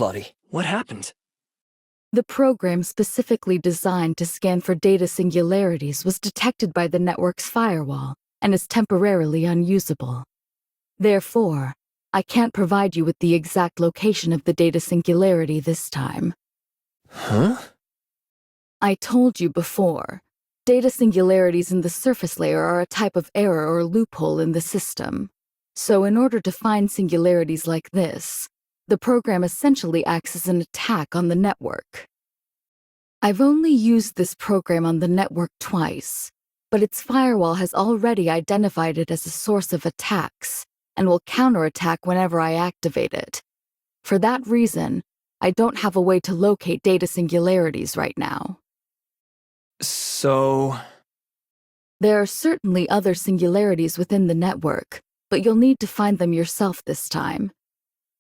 Lottie, what happened? The program specifically designed to scan for data singularities was detected by the network's firewall and is temporarily unusable. Therefore, I can't provide you with the exact location of the data singularity this time. Huh? I told you before, data singularities in the surface layer are a type of error or loophole in the system. So in order to find singularities like this, the program essentially acts as an attack on the network. I've only used this program on the network twice, but its firewall has already identified it as a source of attacks and will counterattack whenever I activate it. For that reason, I don't have a way to locate data singularities right now. So... There are certainly other singularities within the network, but you'll need to find them yourself this time.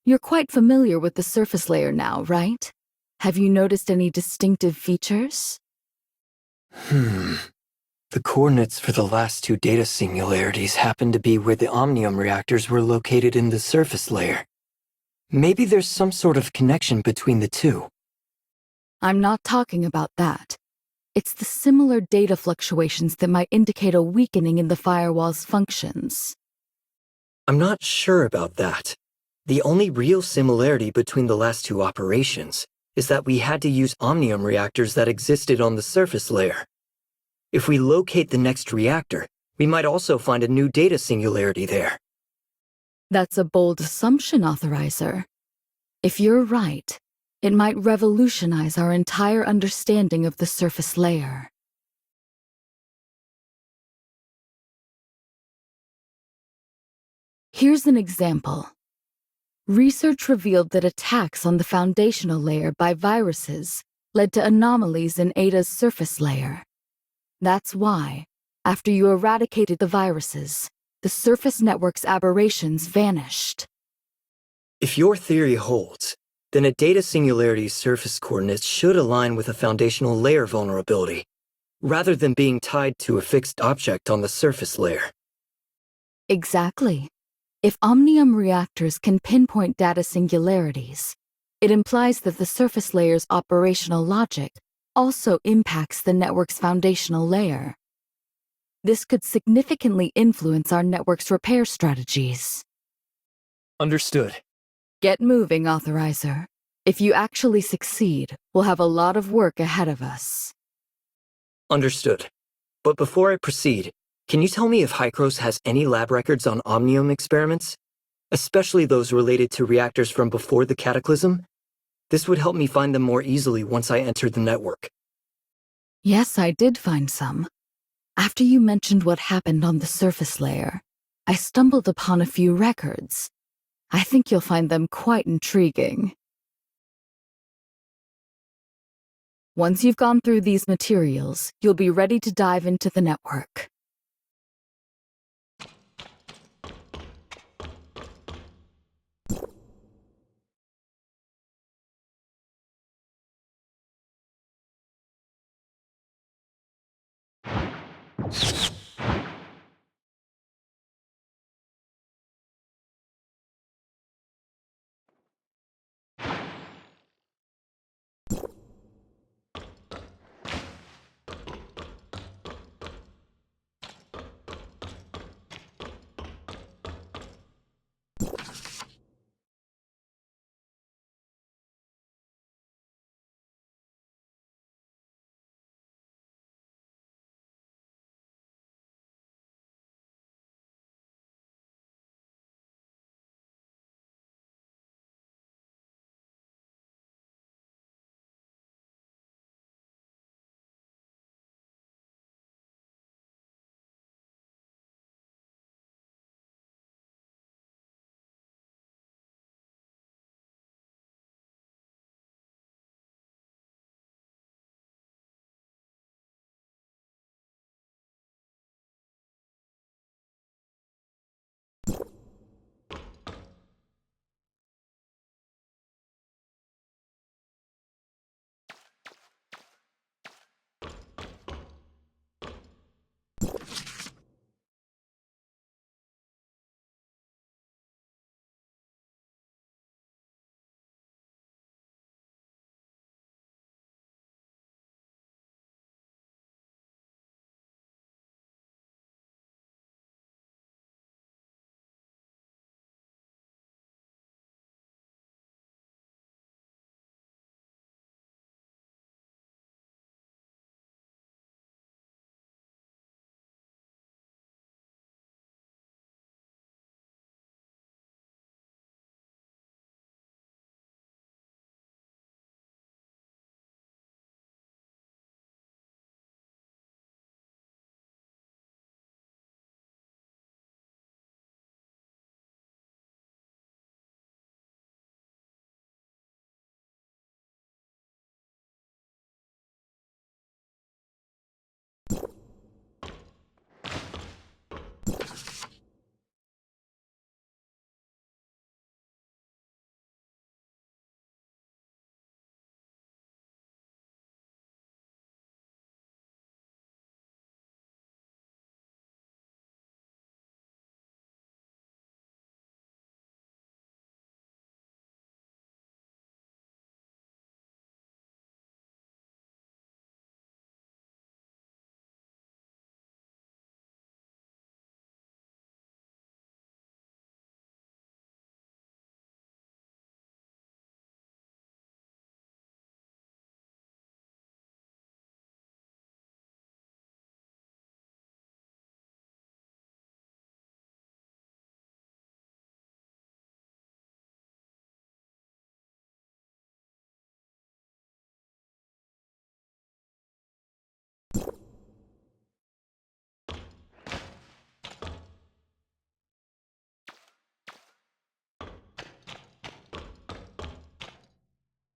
You're quite familiar with the surface layer now, right? Have you noticed any distinctive features? The coordinates for the last two data singularities happen to be where the omnium reactors were located in the surface layer. Maybe there's some sort of connection between the two. I'm not talking about that. It's the similar data fluctuations that might indicate a weakening in the firewall's functions. I'm not sure about that. The only real similarity between the last two operations is that we had to use omnium reactors that existed on the surface layer. If we locate the next reactor, we might also find a new data singularity there. That's a bold assumption, Authorizer. If you're right, it might revolutionize our entire understanding of the surface layer. Here's an example. Research revealed that attacks on the foundational layer by viruses led to anomalies in Ada's surface layer. That's why, after you eradicated the viruses, the surface network's aberrations vanished. If your theory holds, then a data singularity's surface coordinates should align with a foundational layer vulnerability, rather than being tied to a fixed object on the surface layer. Exactly. If omnium reactors can pinpoint data singularities, it implies that the surface layer's operational logic also impacts the network's foundational layer. This could significantly influence our network's repair strategies. Understood. Get moving, Authorizer. If you actually succeed, we'll have a lot of work ahead of us. Understood. But before I proceed, can you tell me if Hykros has any lab records on omnium experiments? Especially those related to reactors from before the Cataclysm? This would help me find them more easily once I enter the network. Yes, I did find some. After you mentioned what happened on the surface layer, I stumbled upon a few records. I think you'll find them quite intriguing. Once you've gone through these materials, you'll be ready to dive into the network.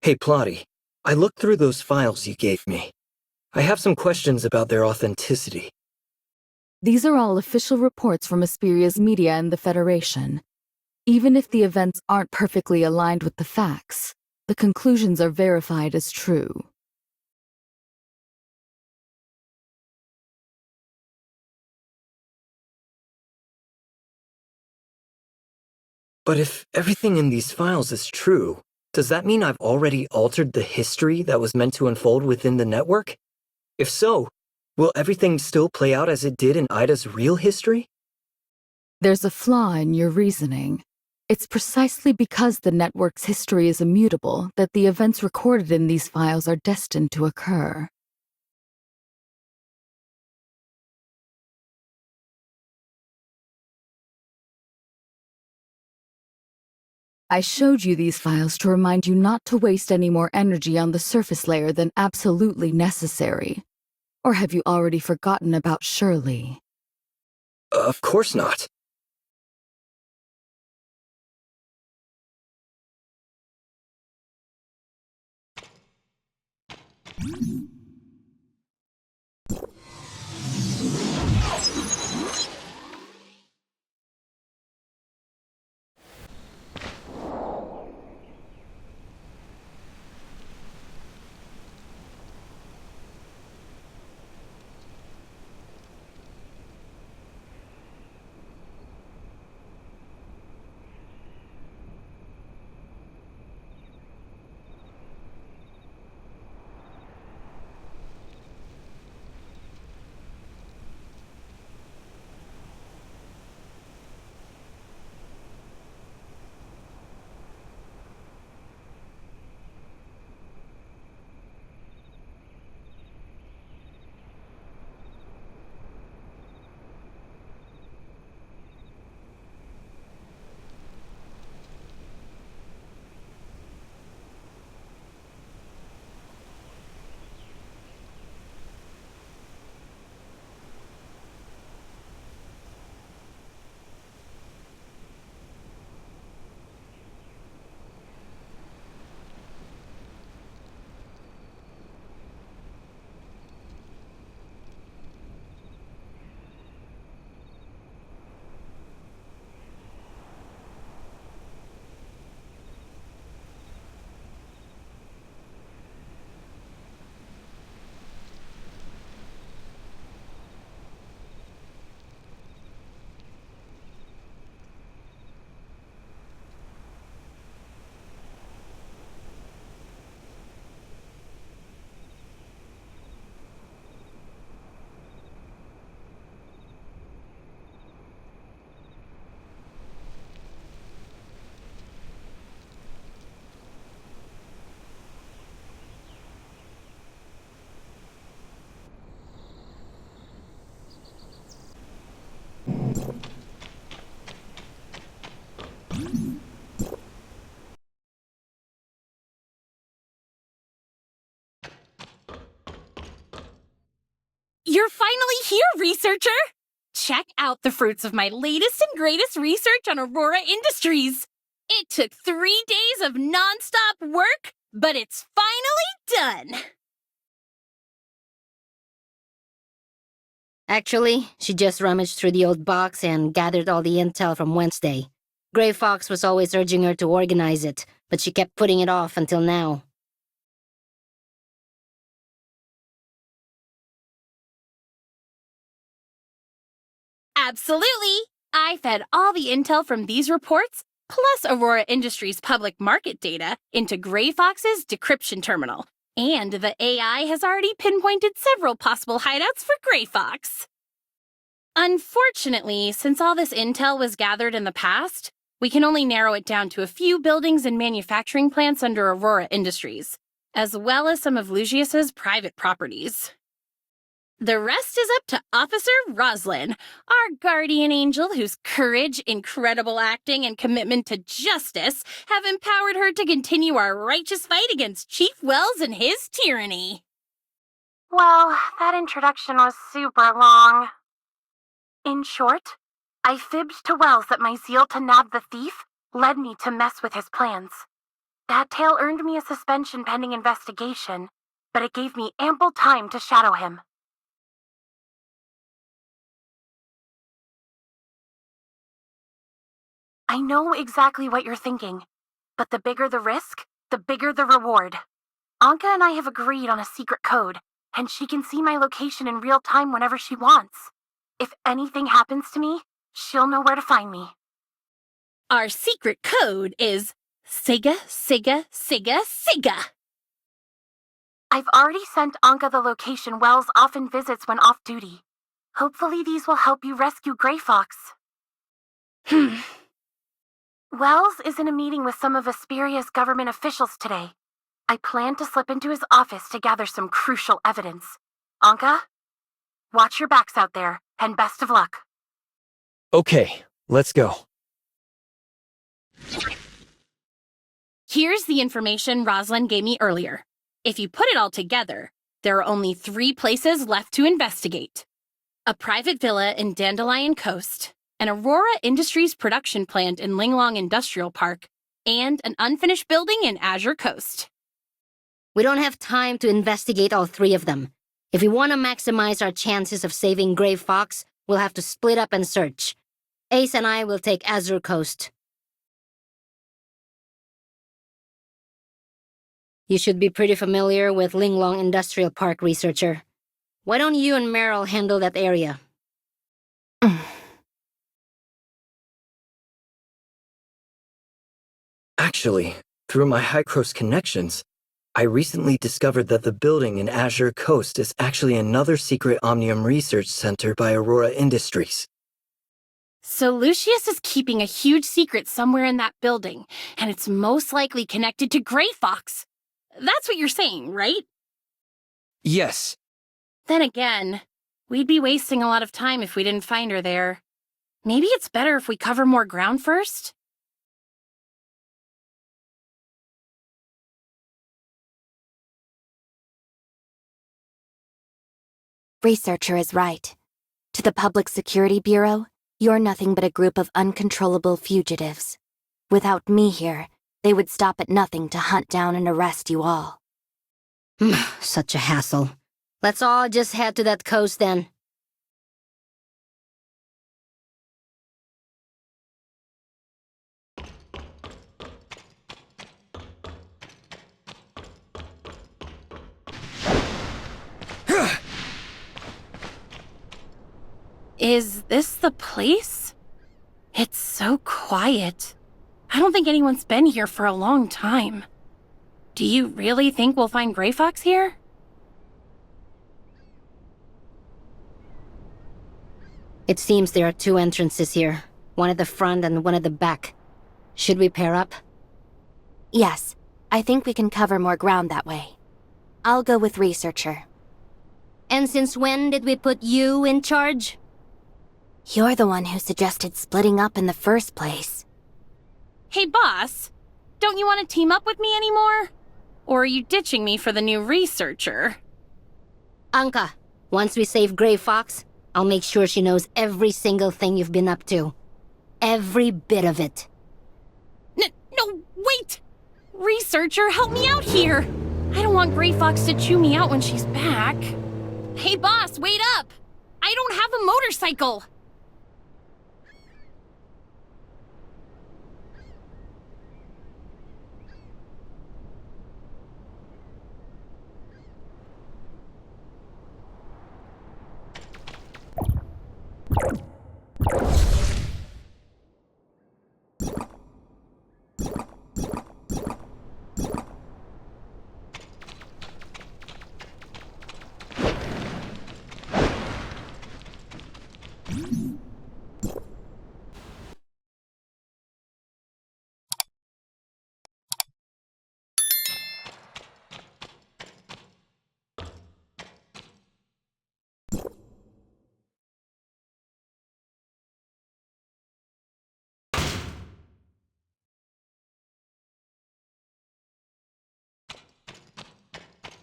Hey, Plotty, I looked through those files you gave me. I have some questions about their authenticity. These are all official reports from Asperia's media and the Federation. Even if the events aren't perfectly aligned with the facts, the conclusions are verified as true. But if everything in these files is true, does that mean I've already altered the history that was meant to unfold within the network? If so, will everything still play out as it did in Ida's real history? There's a flaw in your reasoning. It's precisely because the network's history is immutable that the events recorded in these files are destined to occur. I showed you these files to remind you not to waste any more energy on the surface layer than absolutely necessary. Or have you already forgotten about Shirley? Of course not. You're finally here, researcher! Check out the fruits of my latest and greatest research on Aurora Industries. It took 3 days of non-stop work, but it's finally done. Actually, she just rummaged through the old box and gathered all the intel from Wednesday. Gray Fox was always urging her to organize it, but she kept putting it off until now. Absolutely! I fed all the intel from these reports, plus Aurora Industries' public market data, into Gray Fox's decryption terminal. And the AI has already pinpointed several possible hideouts for Gray Fox. Unfortunately, since all this intel was gathered in the past, we can only narrow it down to a few buildings and manufacturing plants under Aurora Industries, as well as some of Lucius's private properties. The rest is up to Officer Roslyn, our guardian angel whose courage, incredible acting, and commitment to justice have empowered her to continue our righteous fight against Chief Wells and his tyranny. Well, that introduction was super long. In short, I fibbed to Wells that my zeal to nab the thief led me to mess with his plans. That tale earned me a suspension pending investigation, but it gave me ample time to shadow him. I know exactly what you're thinking, but the bigger the risk, the bigger the reward. Anka and I have agreed on a secret code, and she can see my location in real time whenever she wants. If anything happens to me, she'll know where to find me. Our secret code is Siga, Siga, Siga, Siga. I've already sent Anka the location Wells often visits when off duty. Hopefully these will help you rescue Gray Fox. Wells is in a meeting with some of Asperia's government officials today. I plan to slip into his office to gather some crucial evidence. Anka, watch your backs out there, and best of luck. Okay, let's go. Here's the information Rosalind gave me earlier. If you put it all together, there are only 3 places left to investigate. A private villa in Dandelion Coast, an Aurora Industries production plant in Linglong Industrial Park, and an unfinished building in Azure Coast. We don't have time to investigate all 3 of them. If we want to maximize our chances of saving Gray Fox, we'll have to split up and search. Ace and I will take Azure Coast. You should be pretty familiar with Linglong Industrial Park, researcher. Why don't you and Meryl handle that area? Actually, through my High-Cross connections, I recently discovered that the building in Azure Coast is actually another secret Omnium research center by Aurora Industries. So Lucius is keeping a huge secret somewhere in that building, and it's most likely connected to Gray Fox. That's what you're saying, right? Yes. Then again, we'd be wasting a lot of time if we didn't find her there. Maybe it's better if we cover more ground first? Researcher is right. To the Public Security Bureau, you're nothing but a group of uncontrollable fugitives. Without me here, they would stop at nothing to hunt down and arrest you all. Such a hassle. Let's all just head to that coast then. Is this the place? It's so quiet. I don't think anyone's been here for a long time. Do you really think we'll find Gray Fox here? It seems there are 2 entrances here. One at the front and one at the back. Should we pair up? Yes, I think we can cover more ground that way. I'll go with Researcher. And since when did we put you in charge? You're the one who suggested splitting up in the first place. Hey, boss. Don't you want to team up with me anymore? Or are you ditching me for the new researcher? Anka, once we save Gray Fox, I'll make sure she knows every single thing you've been up to. Every bit of it. No, wait! Researcher, help me out here! I don't want Gray Fox to chew me out when she's back. Hey, boss, wait up! I don't have a motorcycle!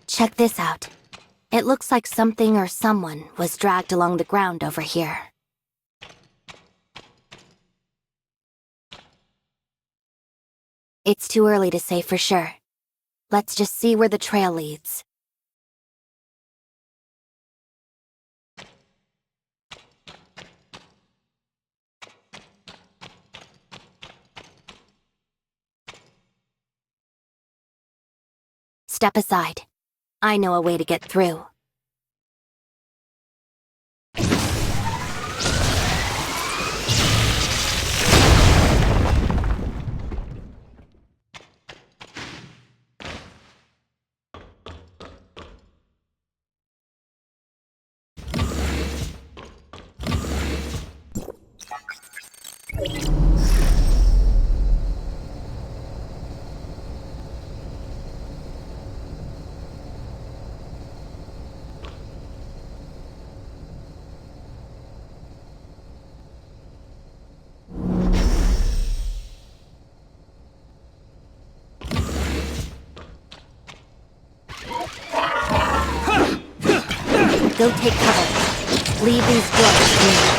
Check this out. It looks like something or someone was dragged along the ground over here. It's too early to say for sure. Let's just see where the trail leads. Step aside. I know a way to get through. Go take cover. Leave these drugs to me.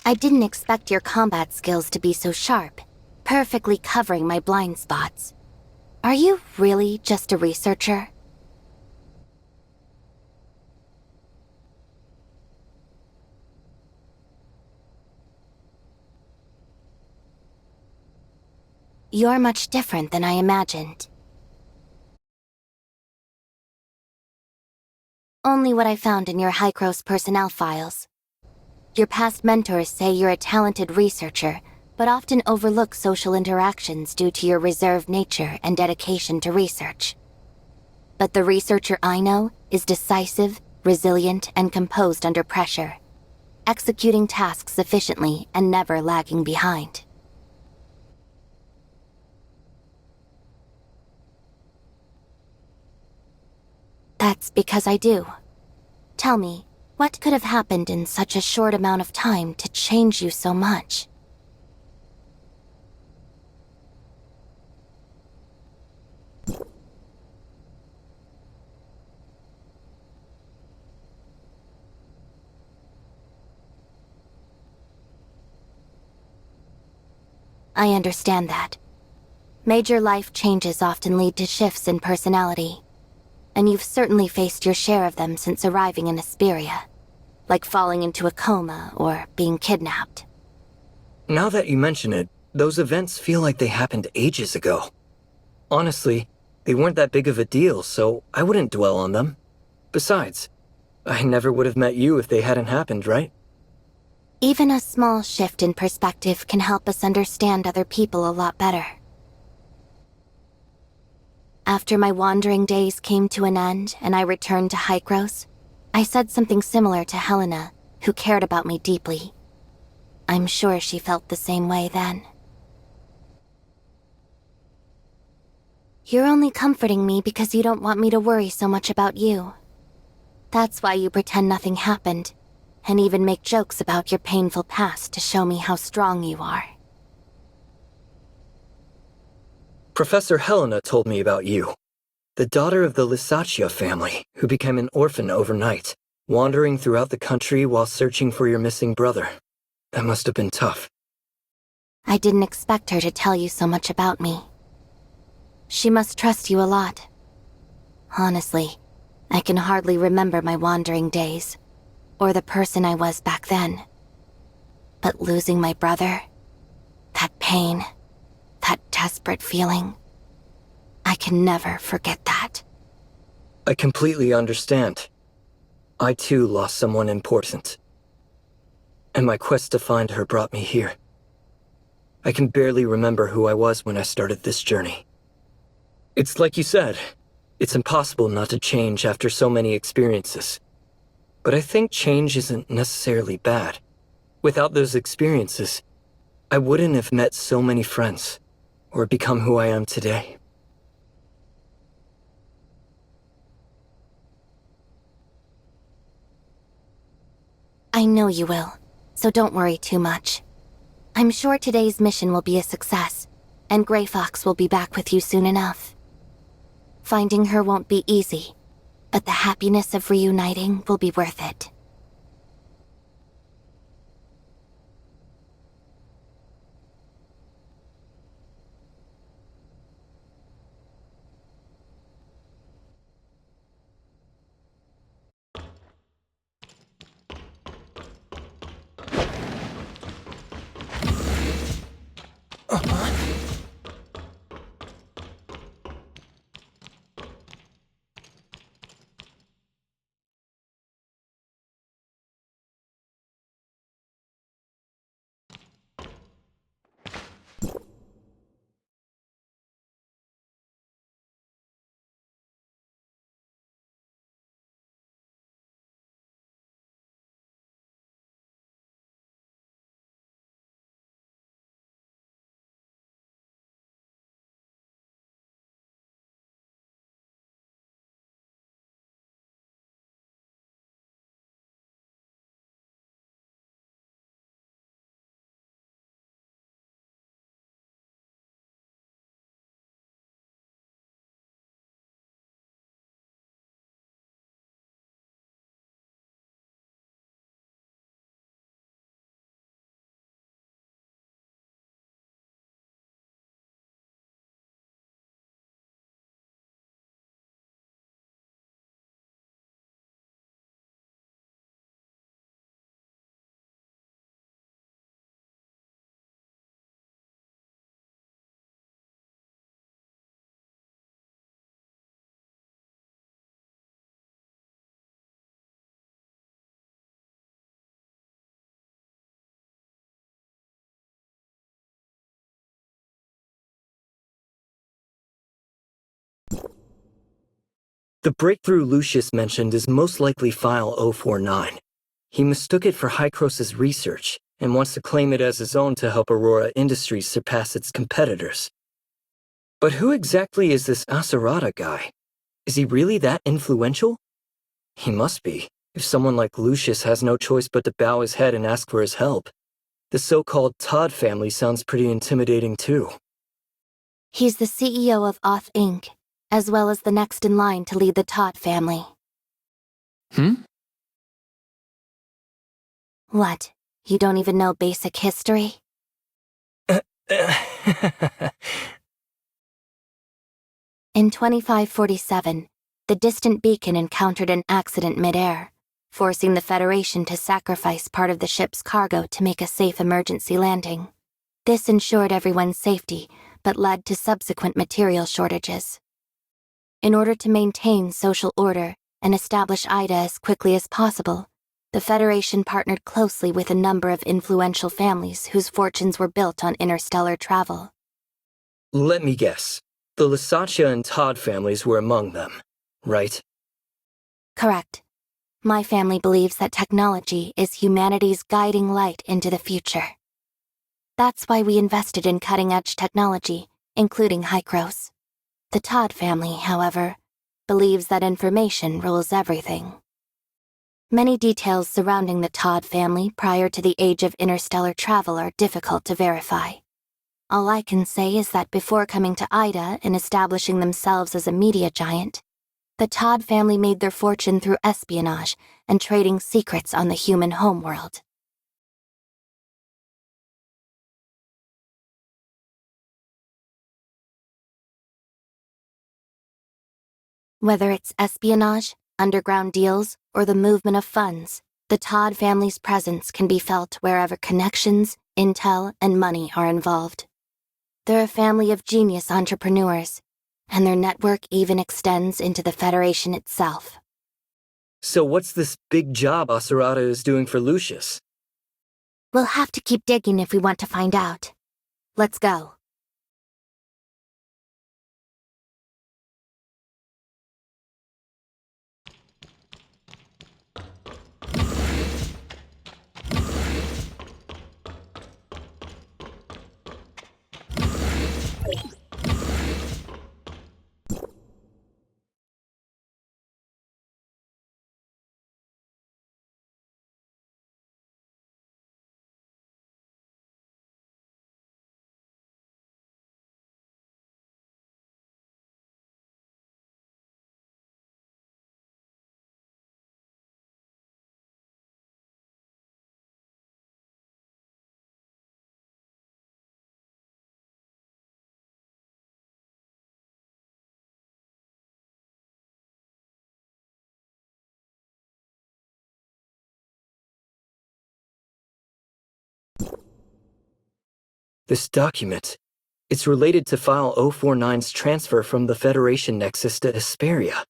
I didn't expect your combat skills to be so sharp, perfectly covering my blind spots. Are you really just a researcher? You're much different than I imagined. Only what I found in your Hykros personnel files. Your past mentors say you're a talented researcher, but often overlook social interactions due to your reserved nature and dedication to research. But the researcher I know is decisive, resilient, and composed under pressure, executing tasks efficiently and never lagging behind. That's because I do. Tell me, what could have happened in such a short amount of time to change you so much? I understand that. Major life changes often lead to shifts in personality. And you've certainly faced your share of them since arriving in Asperia, like falling into a coma or being kidnapped. Now that you mention it, those events feel like they happened ages ago. Honestly, they weren't that big of a deal, so I wouldn't dwell on them. Besides, I never would have met you if they hadn't happened, right? Even a small shift in perspective can help us understand other people a lot better. After my wandering days came to an end and I returned to Hykros, I said something similar to Helena, who cared about me deeply. I'm sure she felt the same way then. You're only comforting me because you don't want me to worry so much about you. That's why you pretend nothing happened, and even make jokes about your painful past to show me how strong you are. Professor Helena told me about you. The daughter of the Lysaccia family, who became an orphan overnight, wandering throughout the country while searching for your missing brother. That must have been tough. I didn't expect her to tell you so much about me. She must trust you a lot. Honestly, I can hardly remember my wandering days, or the person I was back then. But losing my brother, that pain, that desperate feeling, I can never forget that. I completely understand. I too lost someone important. And my quest to find her brought me here. I can barely remember who I was when I started this journey. It's like you said, it's impossible not to change after so many experiences. But I think change isn't necessarily bad. Without those experiences, I wouldn't have met so many friends, or become who I am today. I know you will, so don't worry too much. I'm sure today's mission will be a success, and Grey Fox will be back with you soon enough. Finding her won't be easy, but the happiness of reuniting will be worth it. The breakthrough Lucius mentioned is most likely File 049. He mistook it for Hycros' research and wants to claim it as his own to help Aurora Industries surpass its competitors. But who exactly is this Acerata guy? Is he really that influential? He must be, if someone like Lucius has no choice but to bow his head and ask for his help. The so-called Todd family sounds pretty intimidating too. He's the CEO of Auth Inc., as well as the next in line to lead the Todd family. What? You don't even know basic history? In 2547, the distant beacon encountered an accident mid-air, forcing the Federation to sacrifice part of the ship's cargo to make a safe emergency landing. This ensured everyone's safety, but led to subsequent material shortages. In order to maintain social order and establish Ida as quickly as possible, the Federation partnered closely with a number of influential families whose fortunes were built on interstellar travel. Let me guess. The Lasaccia and Todd families were among them, right? Correct. My family believes that technology is humanity's guiding light into the future. That's why we invested in cutting-edge technology, including Hycros. The Todd family, however, believes that information rules everything. Many details surrounding the Todd family prior to the age of interstellar travel are difficult to verify. All I can say is that before coming to Ida and establishing themselves as a media giant, the Todd family made their fortune through espionage and trading secrets on the human homeworld. Whether it's espionage, underground deals, or the movement of funds, the Todd family's presence can be felt wherever connections, intel, and money are involved. They're a family of genius entrepreneurs, and their network even extends into the Federation itself. So what's this big job Asurata is doing for Lucius? We'll have to keep digging if we want to find out. Let's go. This document. It's related to File 049's transfer from the Federation Nexus to Hesperia.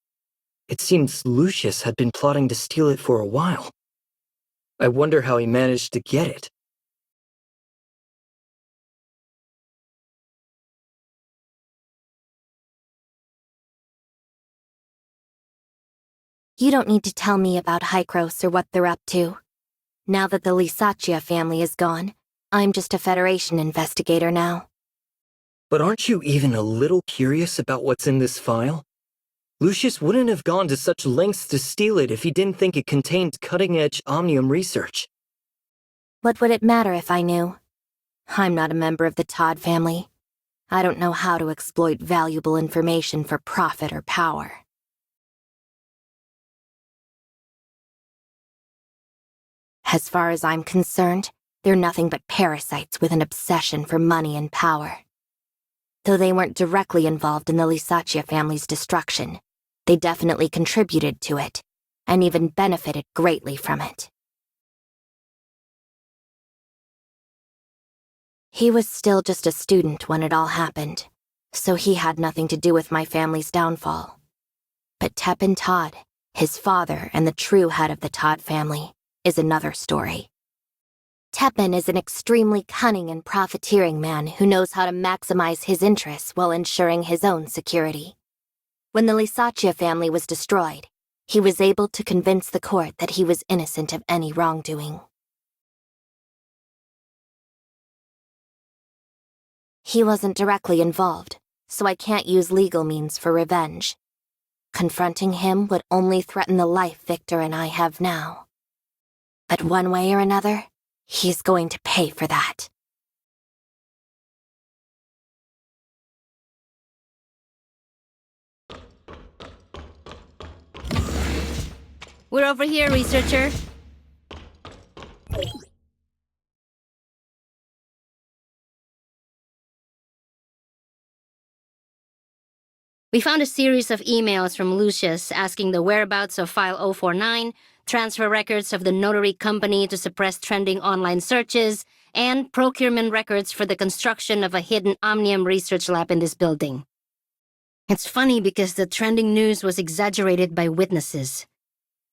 It seems Lucius had been plotting to steal it for a while. I wonder how he managed to get it. You don't need to tell me about Hykros or what they're up to. Now that the Lysaccia family is gone, I'm just a Federation investigator now. But aren't you even a little curious about what's in this file? Lucius wouldn't have gone to such lengths to steal it if he didn't think it contained cutting-edge omnium research. What would it matter if I knew? I'm not a member of the Todd family. I don't know how to exploit valuable information for profit or power. As far as I'm concerned, they're nothing but parasites with an obsession for money and power. Though they weren't directly involved in the Lysaccia family's destruction, they definitely contributed to it, and even benefited greatly from it. He was still just a student when it all happened, so he had nothing to do with my family's downfall. But Tepin Todd, his father and the true head of the Todd family, is another story. Tepin is an extremely cunning and profiteering man who knows how to maximize his interests while ensuring his own security. When the Lysaccia family was destroyed, he was able to convince the court that he was innocent of any wrongdoing. He wasn't directly involved, so I can't use legal means for revenge. Confronting him would only threaten the life Victor and I have now. But one way or another, he's going to pay for that. We're over here, researcher. We found a series of emails from Lucius asking the whereabouts of File 049, transfer records of the notary company to suppress trending online searches, and procurement records for the construction of a hidden omnium research lab in this building. It's funny because the trending news was exaggerated by witnesses.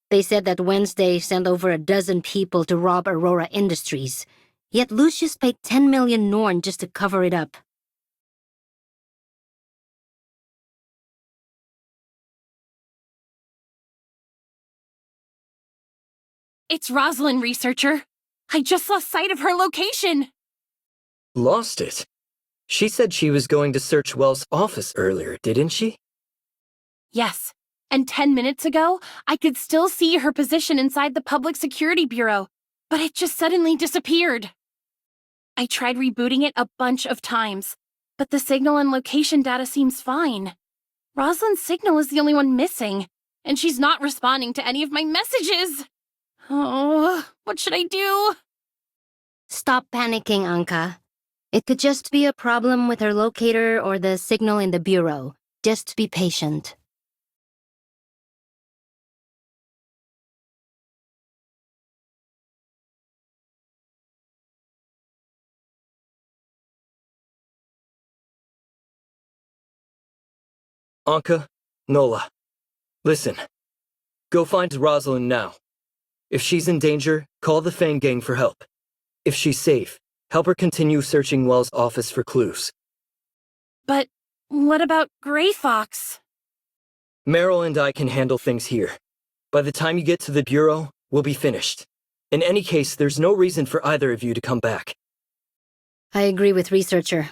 They said that Wednesday sent over 12 people to rob Aurora Industries, yet Lucius paid 10 million Norn just to cover it up. It's Rosalind, researcher. I just lost sight of her location. Lost it? She said she was going to search Wells' office earlier, didn't she? Yes, and 10 minutes ago, I could still see her position inside the Public Security Bureau, but it just suddenly disappeared. I tried rebooting it a bunch of times, but the signal and location data seems fine. Rosalind's signal is the only one missing, and she's not responding to any of my messages. Oh, what should I do? Stop panicking, Anka. It could just be a problem with her locator or the signal in the bureau. Just be patient. Anka, Nola, listen. Go find Rosalind now. If she's in danger, call the Fang Gang for help. If she's safe, help her continue searching Wells' office for clues. But what about Gray Fox? Meryl and I can handle things here. By the time you get to the Bureau, we'll be finished. In any case, there's no reason for either of you to come back. I agree with Researcher,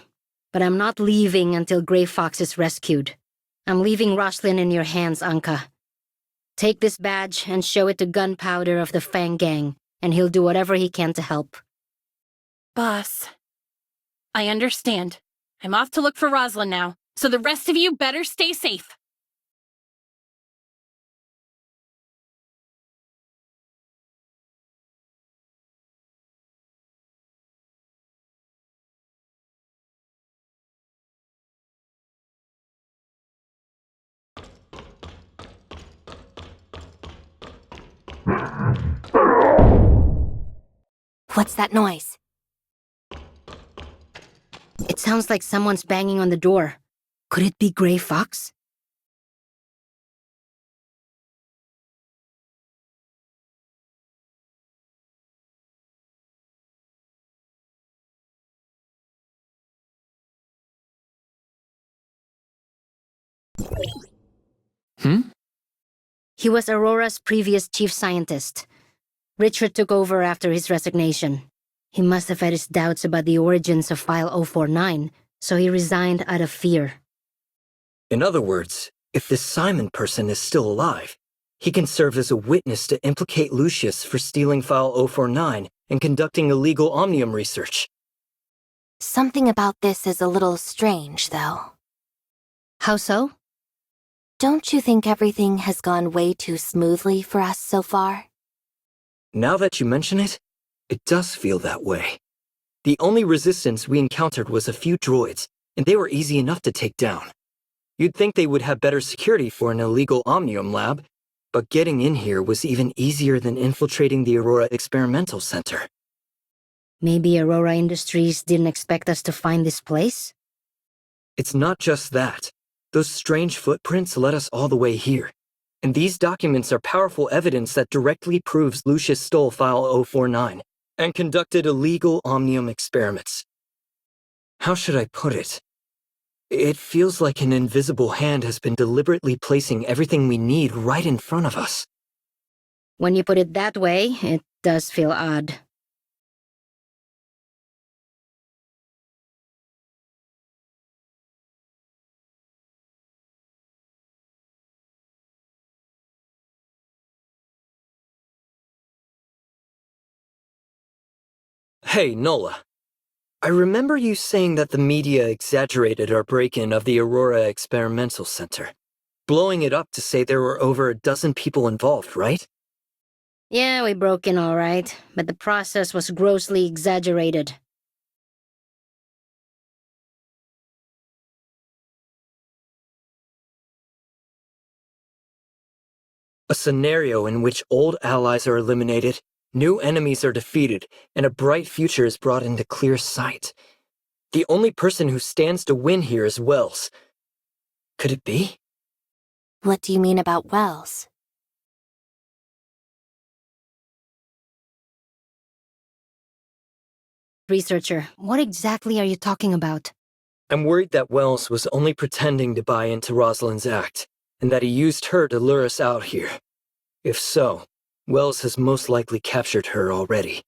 but I'm not leaving until Gray Fox is rescued. I'm leaving Roslyn in your hands, Anka. Take this badge and show it to Gunpowder of the Fang Gang, and he'll do whatever he can to help. Boss, I understand. I'm off to look for Rosalind now, so the rest of you better stay safe. What's that noise? It sounds like someone's banging on the door. Could it be Gray Fox? He was Aurora's previous chief scientist. Richard took over after his resignation. He must have had his doubts about the origins of File 049, so he resigned out of fear. In other words, if this Simon person is still alive, he can serve as a witness to implicate Lucius for stealing File 049 and conducting illegal Omnium research. Something about this is a little strange, though. How so? Don't you think everything has gone way too smoothly for us so far? Now that you mention it, it does feel that way. The only resistance we encountered was a few droids, and they were easy enough to take down. You'd think they would have better security for an illegal Omnium lab, but getting in here was even easier than infiltrating the Aurora Experimental Center. Maybe Aurora Industries didn't expect us to find this place? It's not just that. Those strange footprints led us all the way here. And these documents are powerful evidence that directly proves Lucius stole File 049 and conducted illegal Omnium experiments. How should I put it? It feels like an invisible hand has been deliberately placing everything we need right in front of us. When you put it that way, it does feel odd. Hey, Nola. I remember you saying that the media exaggerated our break-in of the Aurora Experimental Center, blowing it up to say there were over a dozen people involved, right? Yeah, we broke in all right, but the process was grossly exaggerated. A scenario in which old allies are eliminated, new enemies are defeated, and a bright future is brought into clear sight. The only person who stands to win here is Wells. Could it be? What do you mean about Wells? Researcher, what exactly are you talking about? I'm worried that Wells was only pretending to buy into Rosalind's act, and that he used her to lure us out here. If so, Wells has most likely captured her already.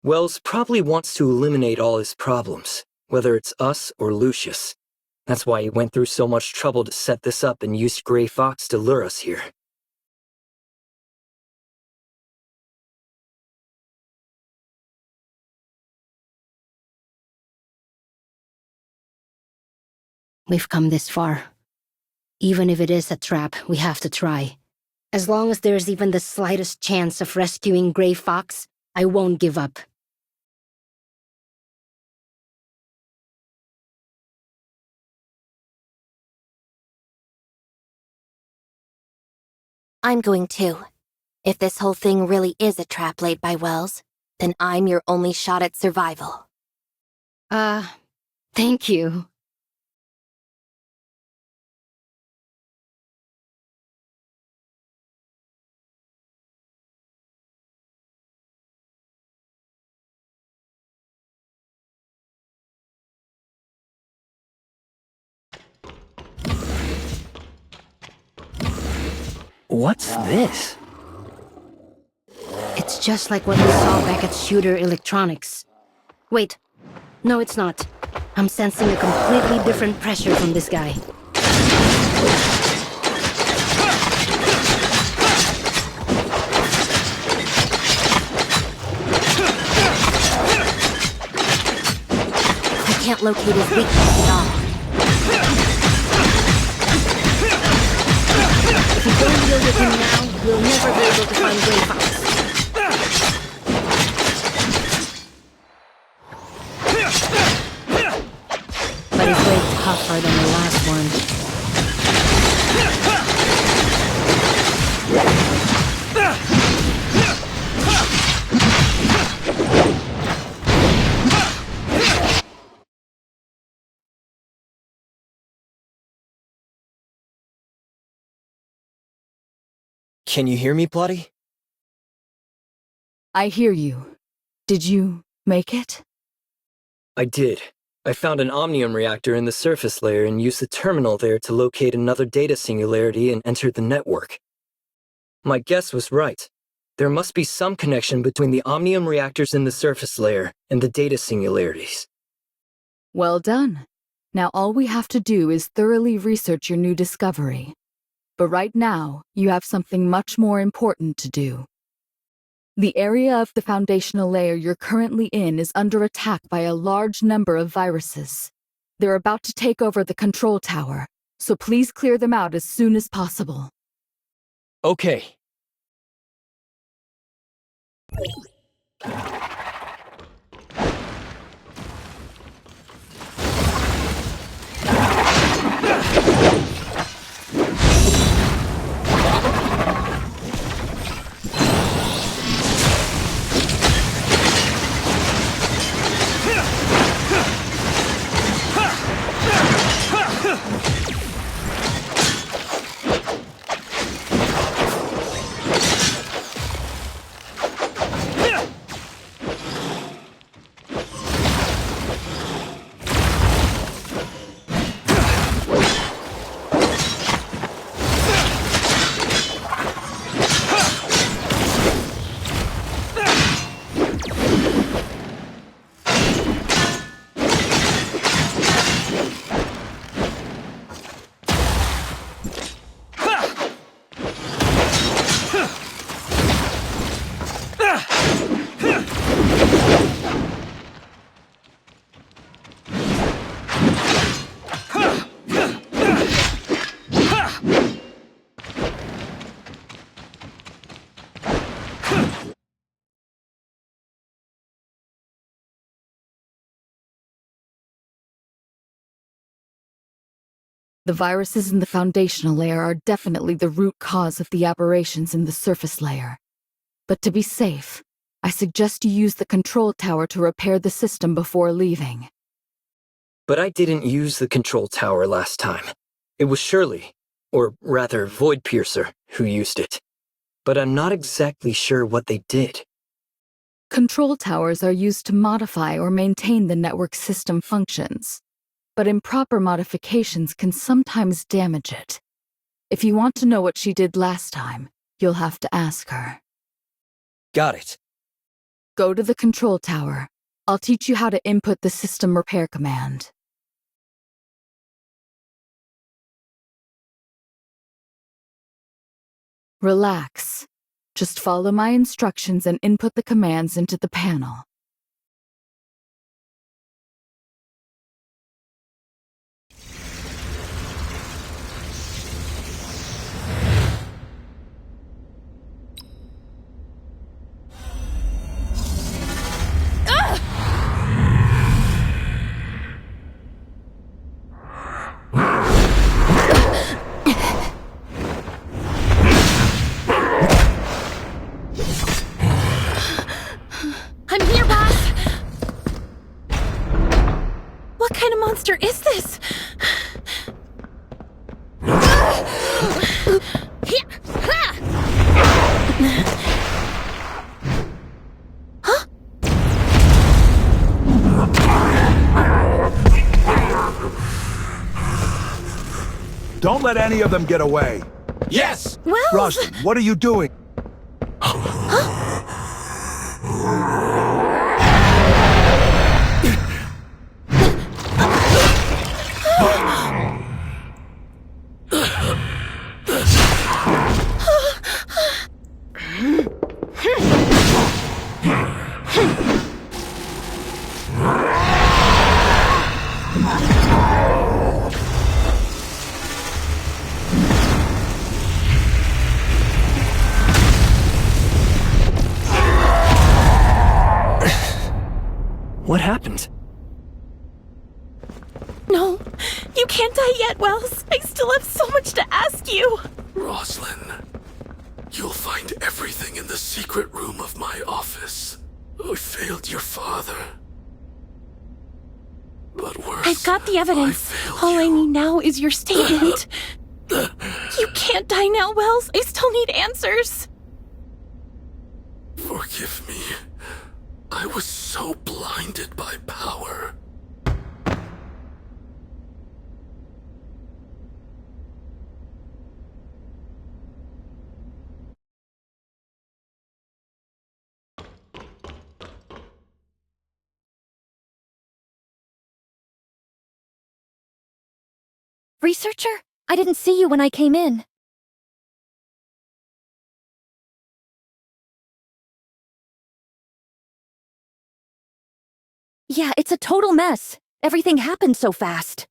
Wells probably wants to eliminate all his problems, whether it's us or Lucius. That's why he went through so much trouble to set this up and used Gray Fox to lure us here. We've come this far. Even if it is a trap, we have to try. As long as there's even the slightest chance of rescuing Gray Fox, I won't give up. I'm going too. If this whole thing really is a trap laid by Wells, then I'm your only shot at survival. Thank you. What's this? It's just like what we saw back at Shooter Electronics. Wait. No, it's not. I'm sensing a completely different pressure from this guy. I can't locate his weakness at all. If you don't deal with him now, we'll never be able to find Grey Fox. But he's way tougher than the last one. Can you hear me, Bloody? I hear you. Did you make it? I did. I found an omnium reactor in the surface layer and used the terminal there to locate another data singularity and entered the network. My guess was right. There must be some connection between the omnium reactors in the surface layer and the data singularities. Well done. Now all we have to do is thoroughly research your new discovery. But right now, you have something much more important to do. The area of the foundational layer you're currently in is under attack by a large number of viruses. They're about to take over the control tower, so please clear them out as soon as possible. Okay. The viruses in the foundational layer are definitely the root cause of the aberrations in the surface layer. But to be safe, I suggest you use the control tower to repair the system before leaving. But I didn't use the control tower last time. It was Shirley, or rather Void Piercer, who used it. But I'm not exactly sure what they did. Control towers are used to modify or maintain the network system functions, but improper modifications can sometimes damage it. If you want to know what she did last time, you'll have to ask her. Got it. Go to the control tower. I'll teach you how to input the system repair command. Relax. Just follow my instructions and input the commands into the panel. What kind of monster is this? Huh? Don't let any of them get away. Yes! Wells! Rosalind, what are you doing? What happened? No, you can't die yet, Wells. I still have so much to ask you. Rosalind, you'll find everything in the secret room of my office. I failed your father. But worse, I've got the evidence. All I need now is your statement. You can't die now, Wells. I still need answers. Forgive me. I was so blinded by power. Researcher? I didn't see you when I came in. Yeah, it's a total mess. Everything happened so fast.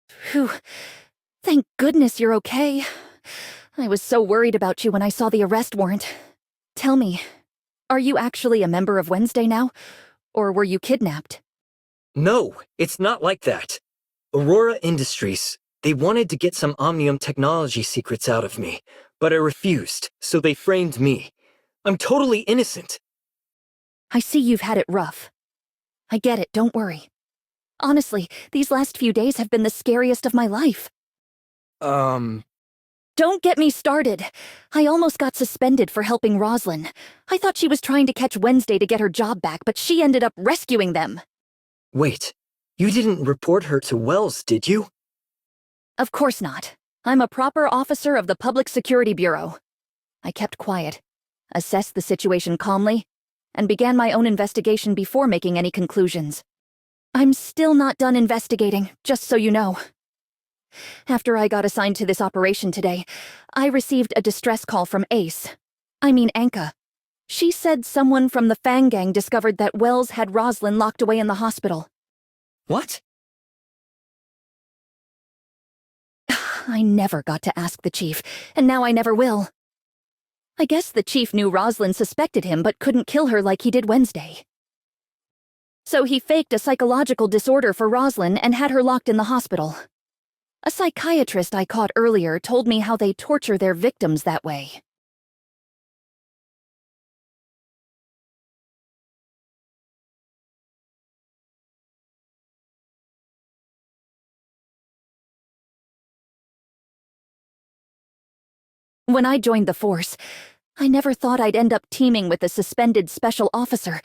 Phew. Thank goodness you're okay. I was so worried about you when I saw the arrest warrant. Tell me, are you actually a member of Wednesday now? Or were you kidnapped? No, it's not like that. Aurora Industries, they wanted to get some Omnium technology secrets out of me, but I refused, so they framed me. I'm totally innocent. I see you've had it rough. I get it, don't worry. Honestly, these last few days have been the scariest of my life. Don't get me started. I almost got suspended for helping Rosalind. I thought she was trying to catch Wednesday to get her job back, but she ended up rescuing them. Wait, you didn't report her to Wells, did you? Of course not. I'm a proper officer of the Public Security Bureau. I kept quiet, assessed the situation calmly, and began my own investigation before making any conclusions. I'm still not done investigating, just so you know. After I got assigned to this operation today, I received a distress call from Anka. She said someone from the Fang Gang discovered that Wells had Rosalind locked away in the hospital. What? I never got to ask the chief, and now I never will. I guess the chief knew Rosalind suspected him but couldn't kill her like he did Wednesday. So he faked a psychological disorder for Rosalind and had her locked in the hospital. A psychiatrist I caught earlier told me how they torture their victims that way. When I joined the force, I never thought I'd end up teaming with the suspended special officer,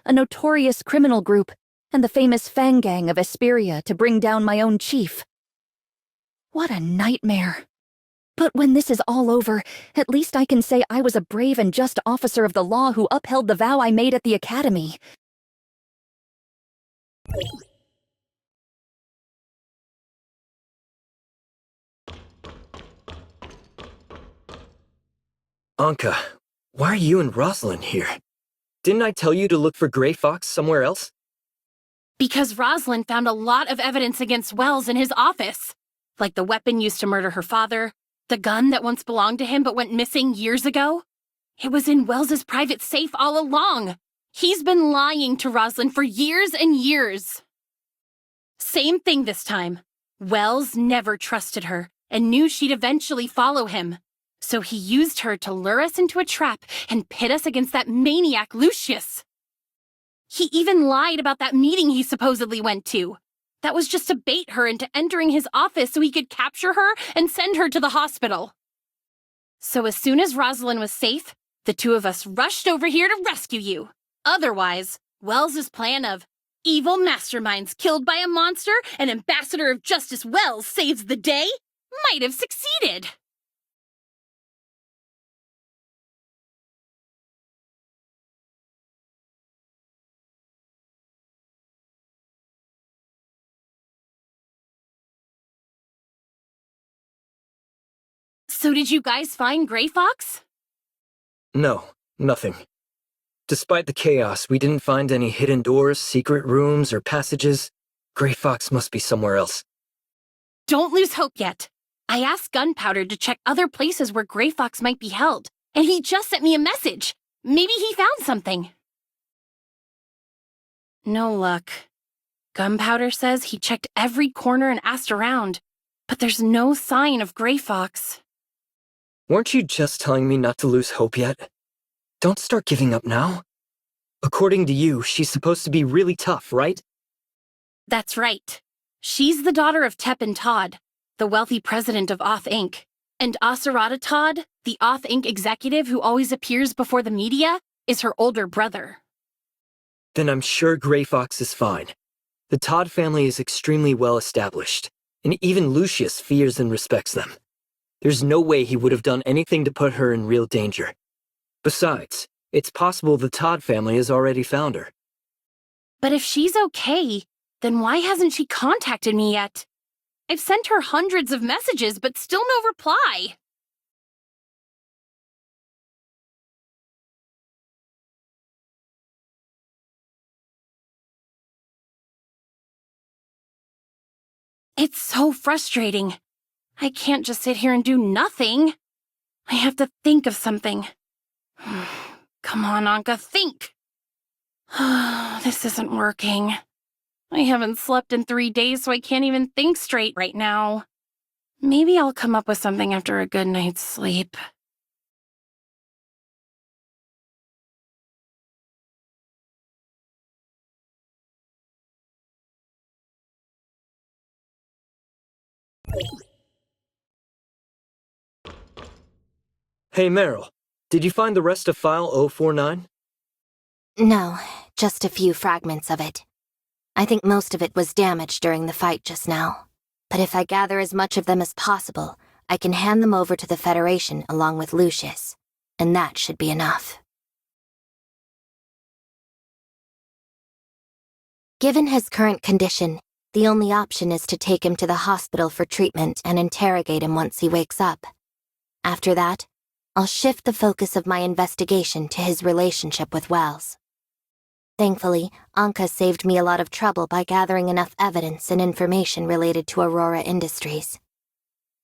a notorious criminal group, and the famous Fang Gang of Esperia to bring down my own chief. What a nightmare. But when this is all over, at least I can say I was a brave and just officer of the law who upheld the vow I made at the academy. Anka, why are you and Rosalind here? Didn't I tell you to look for Grey Fox somewhere else? Because Rosalind found a lot of evidence against Wells in his office. Like the weapon used to murder her father, the gun that once belonged to him but went missing years ago. It was in Wells's private safe all along. He's been lying to Rosalind for years and years. Same thing this time. Wells never trusted her and knew she'd eventually follow him. So he used her to lure us into a trap and pit us against that maniac Lucius. He even lied about that meeting he supposedly went to. That was just to bait her into entering his office so he could capture her and send her to the hospital. So as soon as Rosalind was safe, the two of us rushed over here to rescue you. Otherwise, Wells's plan of evil masterminds killed by a monster and Ambassador of Justice Wells saves the day might have succeeded. So did you guys find Gray Fox? No, nothing. Despite the chaos, we didn't find any hidden doors, secret rooms, or passages. Gray Fox must be somewhere else. Don't lose hope yet. I asked Gunpowder to check other places where Gray Fox might be held, and he just sent me a message. Maybe he found something. No luck. Gunpowder says he checked every corner and asked around, but there's no sign of Gray Fox. Weren't you just telling me not to lose hope yet? Don't start giving up now. According to you, she's supposed to be really tough, right? That's right. She's the daughter of Tep and Todd, the wealthy president of Oth Inc. And Aserata Todd, the Oth Inc. executive who always appears before the media, is her older brother. Then I'm sure Gray Fox is fine. The Todd family is extremely well established, and even Lucius fears and respects them. There's no way he would have done anything to put her in real danger. Besides, it's possible the Todd family has already found her. But if she's okay, then why hasn't she contacted me yet? I've sent her hundreds of messages, but still no reply. It's so frustrating. I can't just sit here and do nothing. I have to think of something. Come on, Anka, think! This isn't working. I haven't slept in 3 days, so I can't even think straight right now. Maybe I'll come up with something after a good night's sleep. Hey Meryl, did you find the rest of File 049? No, just a few fragments of it. I think most of it was damaged during the fight just now. But if I gather as much of them as possible, I can hand them over to the Federation along with Lucius. And that should be enough. Given his current condition, the only option is to take him to the hospital for treatment and interrogate him once he wakes up. After that, I'll shift the focus of my investigation to his relationship with Wells. Thankfully, Anka saved me a lot of trouble by gathering enough evidence and information related to Aurora Industries.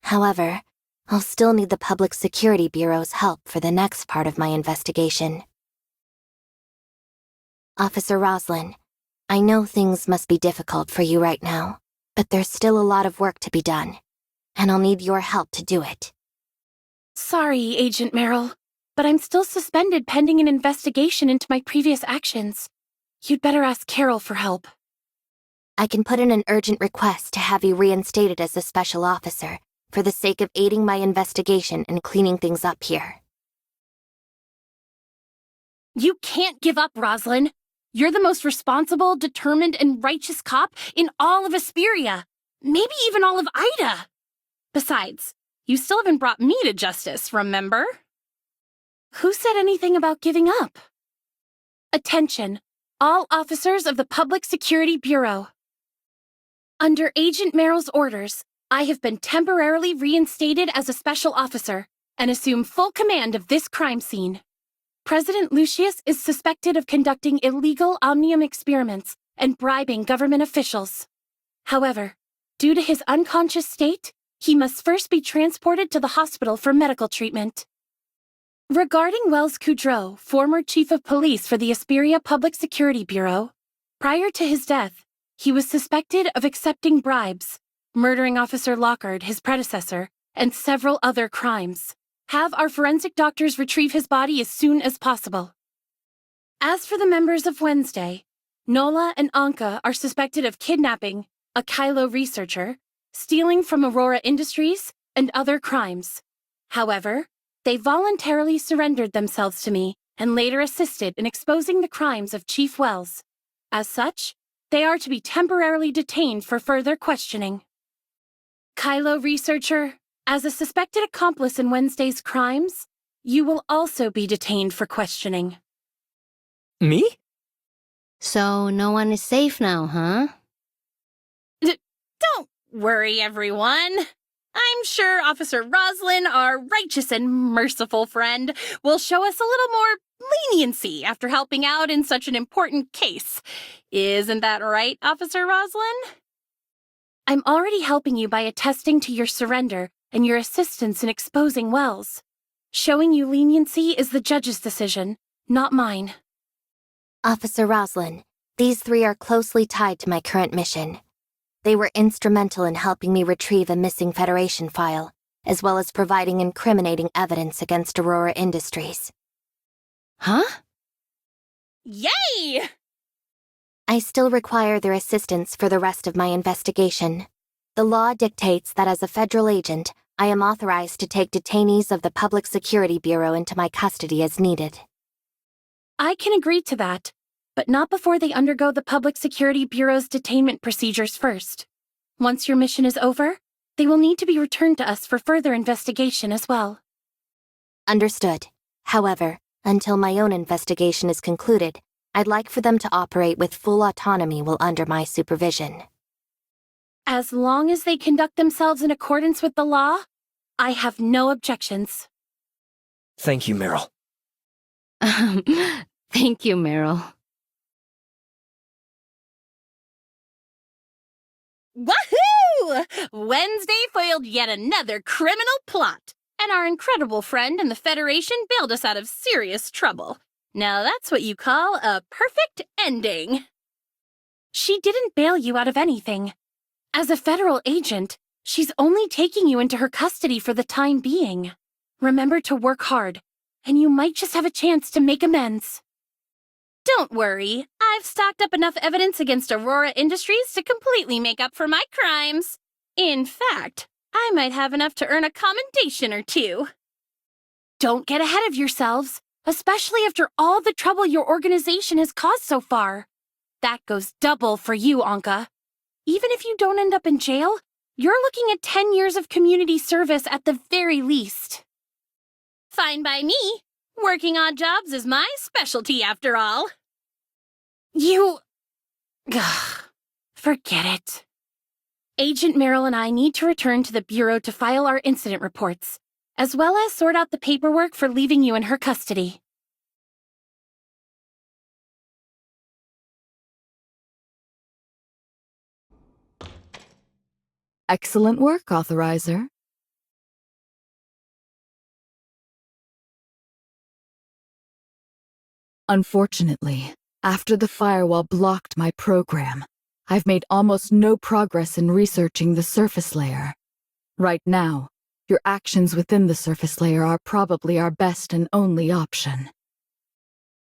However, I'll still need the Public Security Bureau's help for the next part of my investigation. Officer Roslin, I know things must be difficult for you right now, but there's still a lot of work to be done, and I'll need your help to do it. Sorry, Agent Merrill, but I'm still suspended pending an investigation into my previous actions. You'd better ask Carol for help. I can put in an urgent request to have you reinstated as a special officer, for the sake of aiding my investigation and cleaning things up here. You can't give up, Roslyn. You're the most responsible, determined, and righteous cop in all of Asperia. Maybe even all of Ida. Besides, you still haven't brought me to justice, remember? Who said anything about giving up? Attention, all officers of the Public Security Bureau. Under Agent Merrill's orders, I have been temporarily reinstated as a special officer and assume full command of this crime scene. President Lucius is suspected of conducting illegal omnium experiments and bribing government officials. However, due to his unconscious state, he must first be transported to the hospital for medical treatment. Regarding Wells Kudrow, former chief of police for the Asperia Public Security Bureau, prior to his death, he was suspected of accepting bribes, murdering Officer Lockhart, his predecessor, and several other crimes. Have our forensic doctors retrieve his body as soon as possible. As for the members of Wednesday, Nola and Anka are suspected of kidnapping a Kylo researcher, stealing from Aurora Industries, and other crimes. However, they voluntarily surrendered themselves to me and later assisted in exposing the crimes of Chief Wells. As such, they are to be temporarily detained for further questioning. Kylo researcher, as a suspected accomplice in Wednesday's crimes, you will also be detained for questioning. Me? So no one is safe now, huh? Don't worry, everyone. I'm sure Officer Roslyn, our righteous and merciful friend, will show us a little more leniency after helping out in such an important case. Isn't that right, Officer Roslyn? I'm already helping you by attesting to your surrender and your assistance in exposing Wells. Showing you leniency is the judge's decision, not mine. Officer Roslyn, these three are closely tied to my current mission. They were instrumental in helping me retrieve a missing Federation file, as well as providing incriminating evidence against Aurora Industries. Huh? Yay! I still require their assistance for the rest of my investigation. The law dictates that as a federal agent, I am authorized to take detainees of the Public Security Bureau into my custody as needed. I can agree to that, but not before they undergo the Public Security Bureau's detainment procedures first. Once your mission is over, they will need to be returned to us for further investigation as well. Understood. However, until my own investigation is concluded, I'd like for them to operate with full autonomy while under my supervision. As long as they conduct themselves in accordance with the law, I have no objections. Thank you, Meryl. Thank you, Meryl. Woohoo! Wednesday foiled yet another criminal plot, and our incredible friend in the Federation bailed us out of serious trouble. Now that's what you call a perfect ending. She didn't bail you out of anything. As a federal agent, she's only taking you into her custody for the time being. Remember to work hard, and you might just have a chance to make amends. Don't worry, I've stocked up enough evidence against Aurora Industries to completely make up for my crimes. In fact, I might have enough to earn a commendation or two. Don't get ahead of yourselves, especially after all the trouble your organization has caused so far. That goes double for you, Anka. Even if you don't end up in jail, you're looking at 10 years of community service at the very least. Fine by me. Working odd jobs is my specialty, after all. Forget it. Agent Meryl and I need to return to the Bureau to file our incident reports, as well as sort out the paperwork for leaving you in her custody. Excellent work, Authorizer. Unfortunately, after the firewall blocked my program, I've made almost no progress in researching the surface layer. Right now, your actions within the surface layer are probably our best and only option.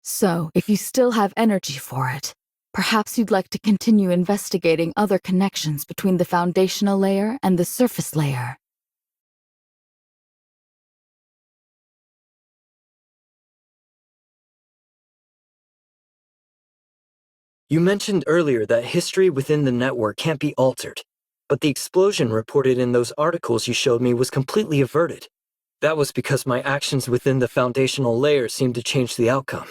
So, if you still have energy for it, perhaps you'd like to continue investigating other connections between the foundational layer and the surface layer. You mentioned earlier that history within the network can't be altered, but the explosion reported in those articles you showed me was completely averted. That was because my actions within the foundational layer seemed to change the outcome.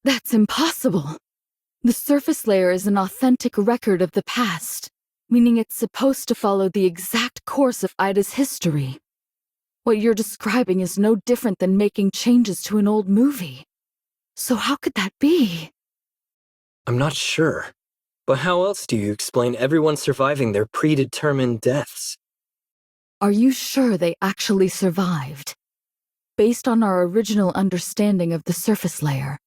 That's impossible. The surface layer is an authentic record of the past, meaning it's supposed to follow the exact course of Ida's history. What you're describing is no different than making changes to an old movie. So how could that be? I'm not sure. But how else do you explain everyone surviving their predetermined deaths? Are you sure they actually survived? Based on our original understanding of the surface layer,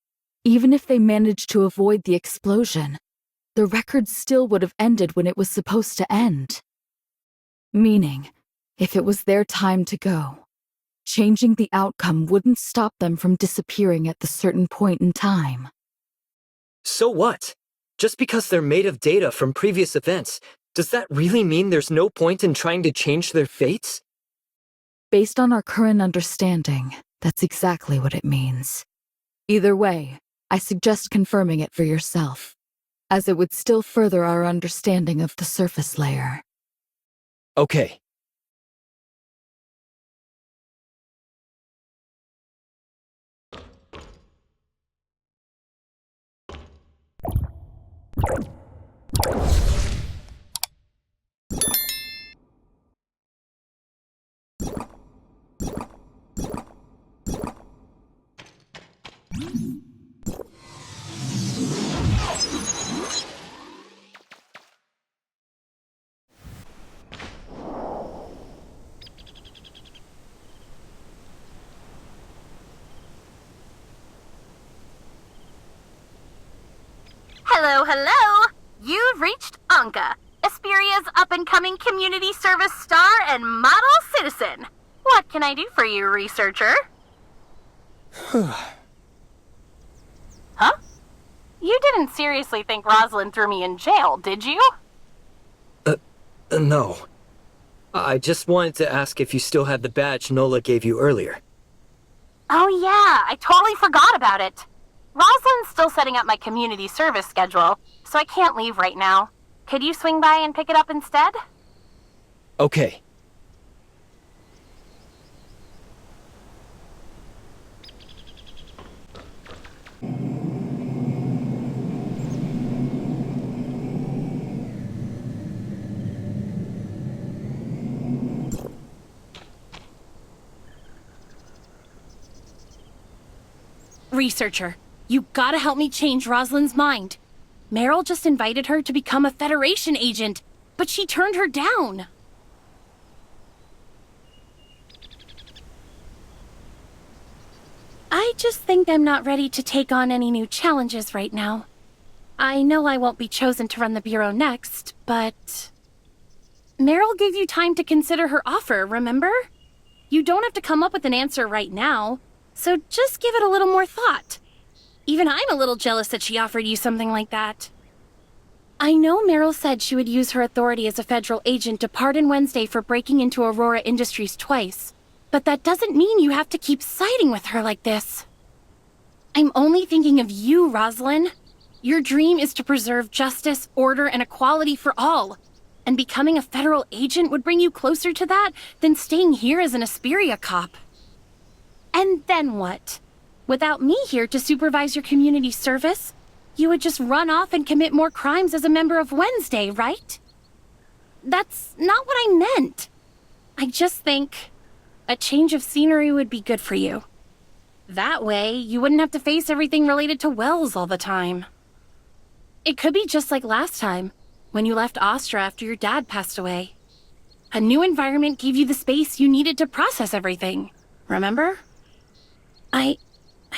even if they managed to avoid the explosion, the record still would have ended when it was supposed to end. Meaning, if it was their time to go, changing the outcome wouldn't stop them from disappearing at the certain point in time. So what? Just because they're made of data from previous events, does that really mean there's no point in trying to change their fates? Based on our current understanding, that's exactly what it means. Either way, I suggest confirming it for yourself, as it would still further our understanding of the surface layer. Okay. Hello, hello! You've reached Anka, Esperia's up-and-coming community service star and model citizen. What can I do for you, researcher? Huh? You didn't seriously think Rosalind threw me in jail, did you? No. I just wanted to ask if you still had the badge Nola gave you earlier. Oh yeah, I totally forgot about it. Rosalind's still setting up my community service schedule, so I can't leave right now. Could you swing by and pick it up instead? Okay. Researcher, you gotta help me change Rosalind's mind. Meryl just invited her to become a Federation agent, but she turned her down. I just think I'm not ready to take on any new challenges right now. I know I won't be chosen to run the Bureau next, but... Meryl gave you time to consider her offer, remember? You don't have to come up with an answer right now, so just give it a little more thought. Even I'm a little jealous that she offered you something like that. I know Meryl said she would use her authority as a federal agent to pardon Wednesday for breaking into Aurora Industries twice, but that doesn't mean you have to keep siding with her like this. I'm only thinking of you, Rosalind. Your dream is to preserve justice, order, and equality for all, and becoming a federal agent would bring you closer to that than staying here as an Esperia cop. And then what? Without me here to supervise your community service, you would just run off and commit more crimes as a member of Wednesday, right? That's not what I meant. I just think a change of scenery would be good for you. That way, you wouldn't have to face everything related to Wells all the time. It could be just like last time, when you left Astra after your dad passed away. A new environment gave you the space you needed to process everything, remember? I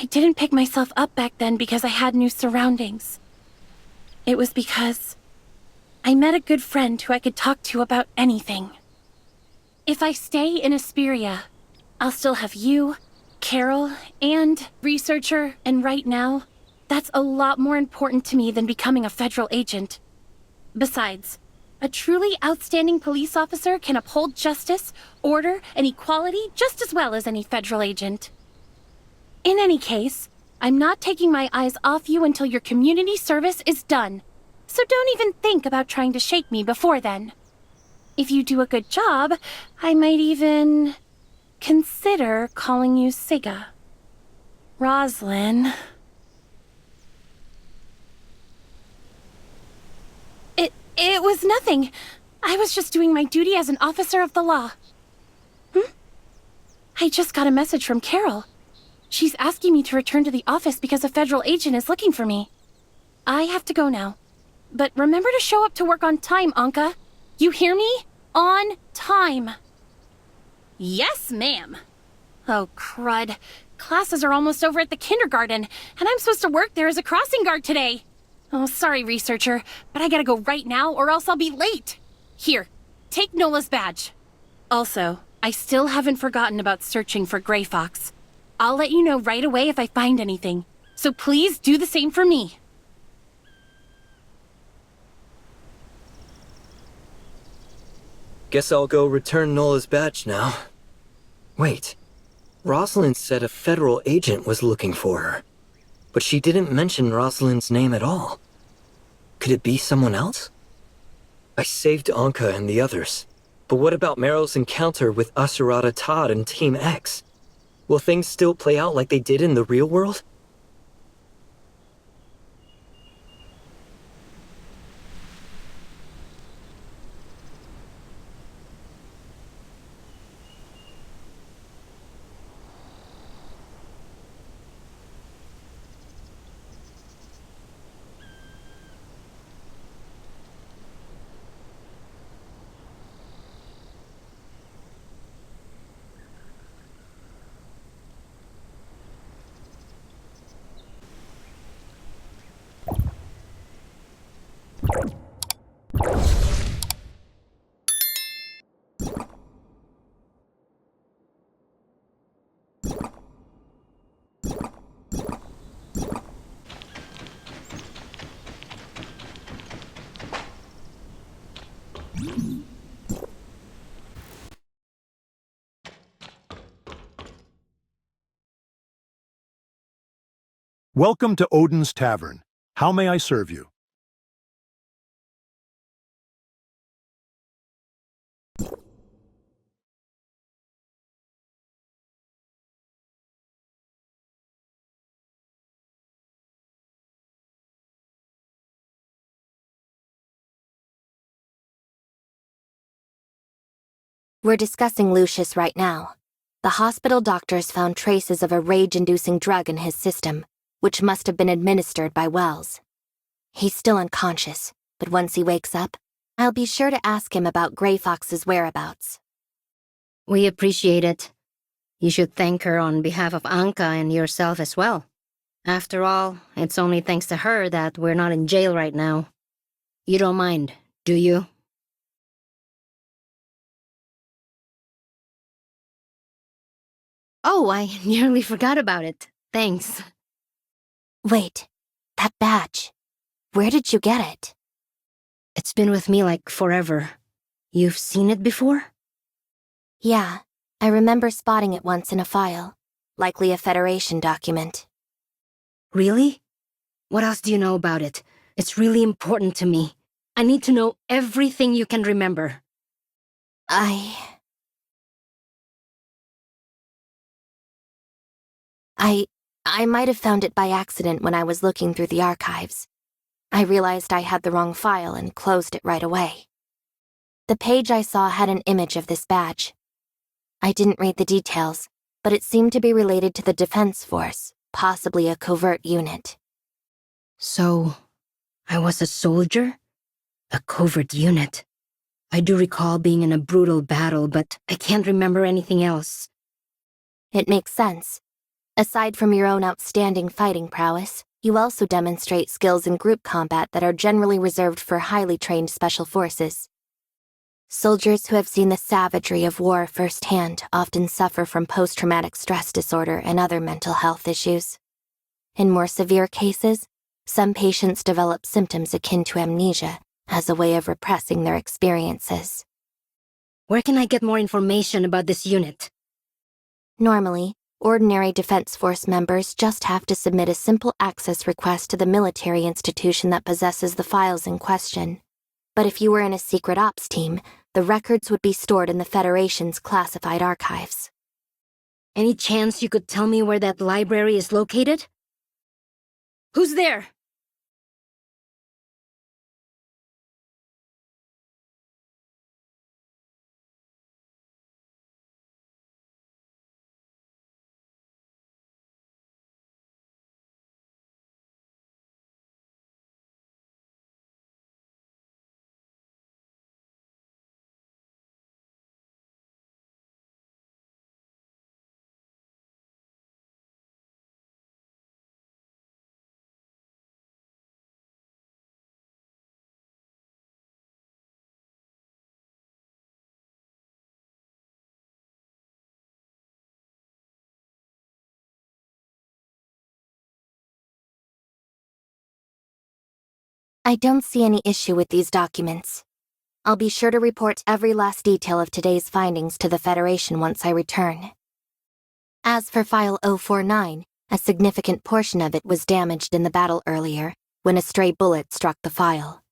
didn't pick myself up back then because I had new surroundings. It was because I met a good friend who I could talk to about anything. If I stay in Esperia, I'll still have you, Carol, and researcher, and right now, that's a lot more important to me than becoming a federal agent. Besides, a truly outstanding police officer can uphold justice, order, and equality just as well as any federal agent. In any case, I'm not taking my eyes off you until your community service is done, so don't even think about trying to shake me before then. If you do a good job, I might even consider calling you Siga. Roslyn. It was nothing. I was just doing my duty as an officer of the law. I just got a message from Carol. She's asking me to return to the office because a federal agent is looking for me. I have to go now. But remember to show up to work on time, Anka. You hear me? On time. Yes, ma'am. Oh, crud. Classes are almost over at the kindergarten, and I'm supposed to work there as a crossing guard today. Oh, sorry, researcher, but I gotta go right now or else I'll be late. Here, take Nola's badge. Also, I still haven't forgotten about searching for Grey Fox. I'll let you know right away if I find anything, so please do the same for me. Guess I'll go return Nola's badge now. Wait, Rosalind said a federal agent was looking for her, but she didn't mention Rosalind's name at all. Could it be someone else? I saved Anka and the others, but what about Meryl's encounter with Asurata Todd and Team X? Will things still play out like they did in the real world? Welcome to Odin's Tavern. How may I serve you? We're discussing Lucius right now. The hospital doctors found traces of a rage-inducing drug in his system, which must have been administered by Wells. He's still unconscious, but once he wakes up, I'll be sure to ask him about Grey Fox's whereabouts. We appreciate it. You should thank her on behalf of Anka and yourself as well. After all, it's only thanks to her that we're not in jail right now. You don't mind, do you? Oh, I nearly forgot about it. Thanks. Wait, that badge. Where did you get it? It's been with me like forever. You've seen it before? Yeah, I remember spotting it once in a file. Likely a Federation document. Really? What else do you know about it? It's really important to me. I need to know everything you can remember. I might have found it by accident when I was looking through the archives. I realized I had the wrong file and closed it right away. The page I saw had an image of this badge. I didn't read the details, but it seemed to be related to the Defense Force, possibly a covert unit. So, I was a soldier? A covert unit. I do recall being in a brutal battle, but I can't remember anything else. It makes sense. Aside from your own outstanding fighting prowess, you also demonstrate skills in group combat that are generally reserved for highly trained special forces. Soldiers who have seen the savagery of war firsthand often suffer from post-traumatic stress disorder and other mental health issues. In more severe cases, some patients develop symptoms akin to amnesia as a way of repressing their experiences. Where can I get more information about this unit? Normally, ordinary Defense Force members just have to submit a simple access request to the military institution that possesses the files in question. But if you were in a secret ops team, the records would be stored in the Federation's classified archives. Any chance you could tell me where that library is located? Who's there? I don't see any issue with these documents. I'll be sure to report every last detail of today's findings to the Federation once I return. As for File 049, a significant portion of it was damaged in the battle earlier, when a stray bullet struck the file.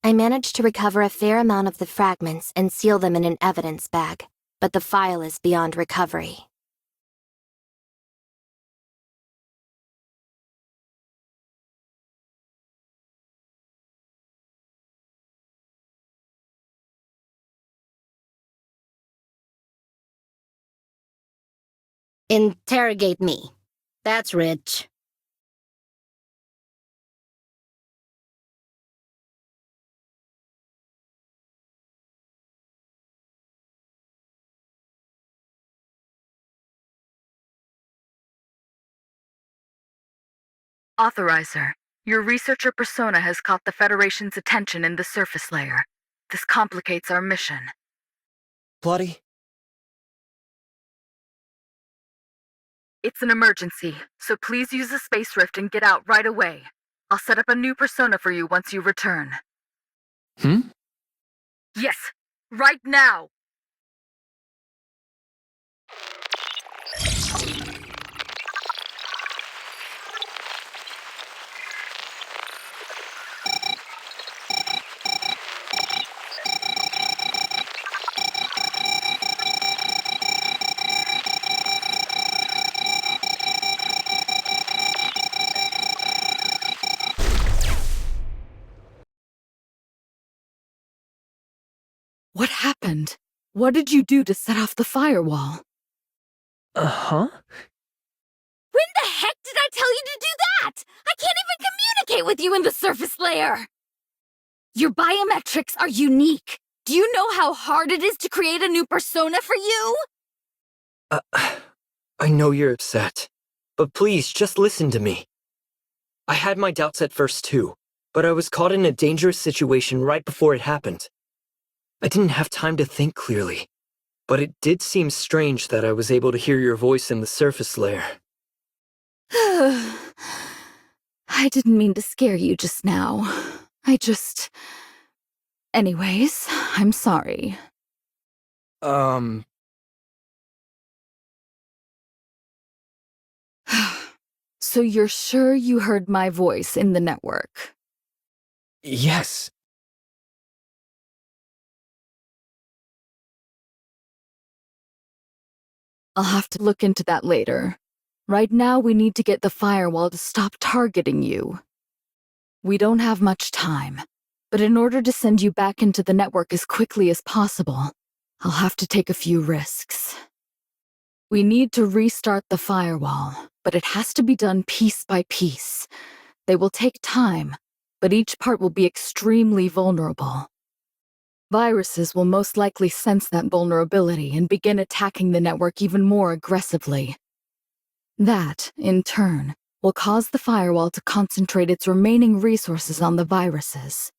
I managed to recover a fair amount of the fragments and seal them in an evidence bag, but the file is beyond recovery. Interrogate me. That's rich. Authorizer, your researcher persona has caught the Federation's attention in the surface layer. This complicates our mission. Plotty? It's an emergency, so please use the space rift and get out right away. I'll set up a new persona for you once you return. Yes, right now! What happened? What did you do to set off the firewall? Uh-huh? When the heck did I tell you to do that? I can't even communicate with you in the surface layer! Your biometrics are unique. Do you know how hard it is to create a new persona for you? I know you're upset, but please, just listen to me. I had my doubts at first too, but I was caught in a dangerous situation right before it happened. I didn't have time to think clearly, but it did seem strange that I was able to hear your voice in the surface layer. I didn't mean to scare you just now. Anyways, I'm sorry. So you're sure you heard my voice in the network? Yes. I'll have to look into that later. Right now, we need to get the firewall to stop targeting you. We don't have much time, but in order to send you back into the network as quickly as possible, I'll have to take a few risks. We need to restart the firewall, but it has to be done piece by piece. They will take time, but each part will be extremely vulnerable. Viruses will most likely sense that vulnerability and begin attacking the network even more aggressively. That, in turn, will cause the firewall to concentrate its remaining resources on the viruses,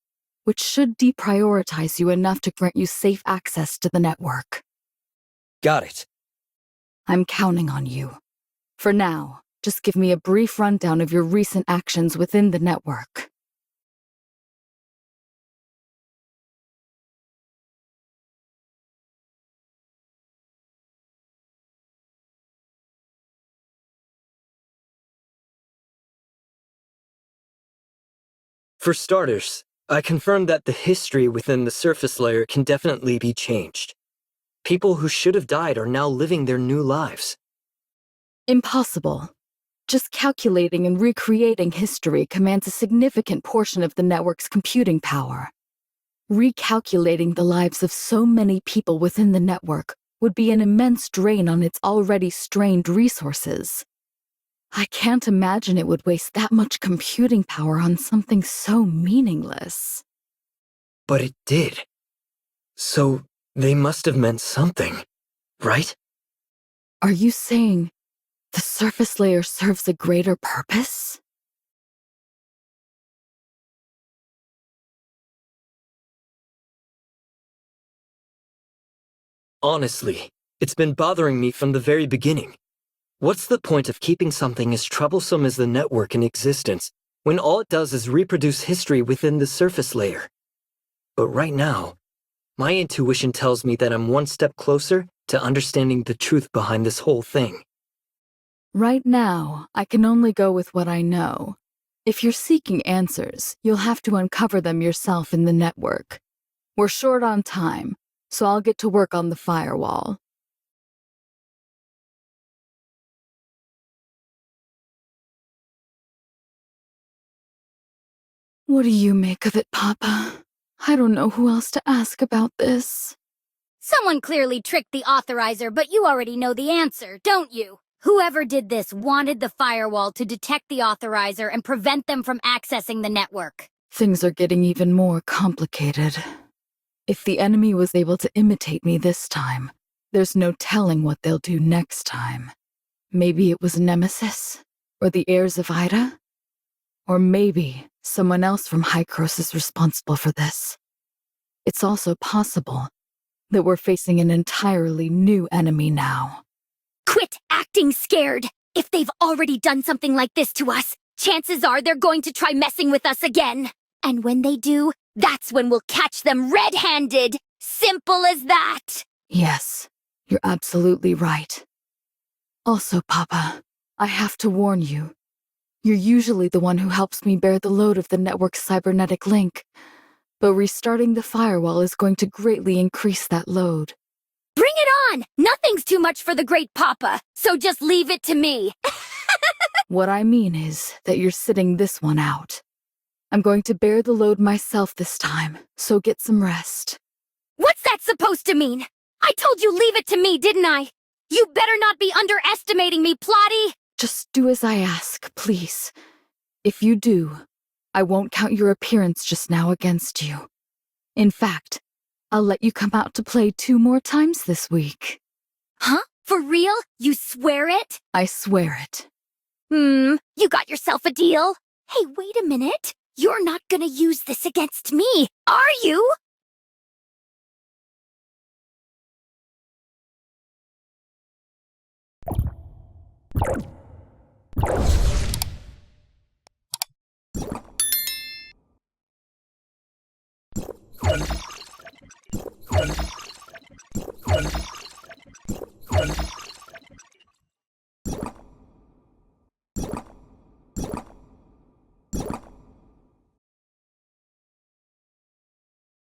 which should deprioritize you enough to grant you safe access to the network. Got it. I'm counting on you. For now, just give me a brief rundown of your recent actions within the network. For starters, I confirmed that the history within the surface layer can definitely be changed. People who should have died are now living their new lives. Impossible. Just calculating and recreating history commands a significant portion of the network's computing power. Recalculating the lives of so many people within the network would be an immense drain on its already strained resources. I can't imagine it would waste that much computing power on something so meaningless. But it did. So, they must have meant something, right? Are you saying the surface layer serves a greater purpose? Honestly, it's been bothering me from the very beginning. What's the point of keeping something as troublesome as the network in existence when all it does is reproduce history within the surface layer. But right now, my intuition tells me that I'm one step closer to understanding the truth behind this whole thing. Right now, I can only go with what I know. If you're seeking answers, you'll have to uncover them yourself in the network. We're short on time, so I'll get to work on the firewall. What do you make of it, Papa? I don't know who else to ask about this. Someone clearly tricked the authorizer, but you already know the answer, don't you? Whoever did this wanted the firewall to detect the authorizer and prevent them from accessing the network. Things are getting even more complicated. If the enemy was able to imitate me this time, there's no telling what they'll do next time. Maybe it was Nemesis, or the heirs of Ida? Or maybe someone else from Hykros is responsible for this. It's also possible that we're facing an entirely new enemy now. Quit acting scared! If they've already done something like this to us, chances are they're going to try messing with us again. And when they do, that's when we'll catch them red-handed! Simple as that! Yes, you're absolutely right. Also, Papa, I have to warn you. You're usually the one who helps me bear the load of the network's cybernetic link, but restarting the firewall is going to greatly increase that load. Bring it on! Nothing's too much for the great Papa, so just leave it to me. What I mean is that you're sitting this one out. I'm going to bear the load myself this time, so get some rest. What's that supposed to mean? I told you leave it to me, didn't I? You better not be underestimating me, Plotty! Just do as I ask, please. If you do, I won't count your appearance just now against you. In fact, I'll let you come out to play 2 more times this week. Huh? For real? You swear it? I swear it. You got yourself a deal? Hey, wait a minute. You're not gonna use this against me, are you?